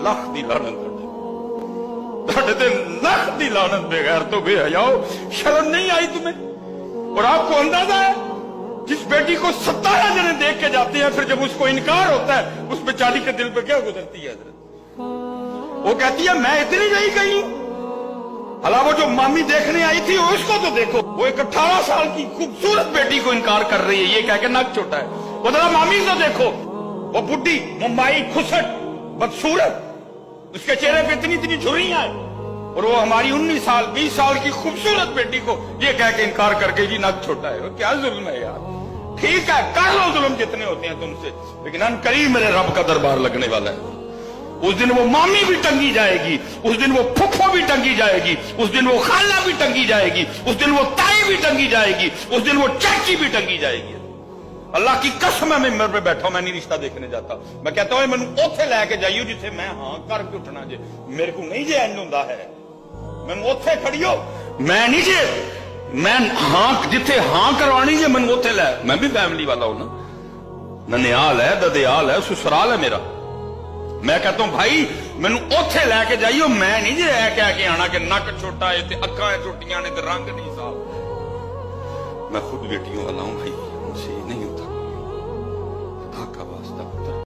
ਲੱਖ ਦੀ ਲਾਨਤ ਤੁਹਾਡੇ ਤੇ ਲੱਖ ਦੀ लानत बगैर तो बेहयाओ शर्म नहीं आई तुम्हें। और आपको अंदाजा है जिस बेटी को 17 जने देख के जाते हैं फिर जब उसको इनकार होता है उस बेचारी के दिल पे क्या गुजरती है हजरत। वो कहती है मैं इतनी नहीं गई हला वो जो मामी देखने आई थी उसको तो देखो वो एक 18 साल की खूबसूरत बेटी को इनकार कर रही है ये कह के नक छोटा है। वो जरा मामी तो देखो वो बुढ़ी मुंबई खुसट बदसूरत उसके चेहरे पे इतनी इतनी झुर्रियां हैं और वो हमारी 19 साल 20 साल की खूबसूरत बेटी को ये कह के इनकार करके जी नक छोटा है। क्या जुल्म है यार। ठीक है कर लो जुल्म जितने होते हैं तुमसे लेकिन अनकरीब मेरे रब का दरबार लगने वाला है। उस दिन वो मामी भी टंगी जाएगी उस दिन वो फुफ्फो भी टंगी जाएगी उस दिन वो खाला भी टंगी जाएगी उस दिन वो ताई भी टंगी जाएगी उस दिन वो चाची भी टंगी जाएगी। अल्लाह की कसम है मैं मेरे पे बैठा मैं नहीं रिश्ता देखने जाता। मैं कहता हूं मैनू ओथे लैके जाइयो जिथे मैं हां करके उठना जे मेरे को नहीं जे इंज हुंदा है मैनू ओथे खड़ियो मैं नहीं जे मैं हां जिथे हां करवानी जे मैनू ओथे लै मैं भी फैमिली वाला हूं ना ननिहाल है ददियाल है ससुराल है मेरा। मैं कहता हूं भाई मैनू ओथे लैके जाइयो मैं नहीं जे कह के आना कि नक छोटा है ते अक्खां छोटियां ने ते रंग नहीं साफ। मैं खुद बेटियों वाला हूं भाई मुझसे नहीं होता।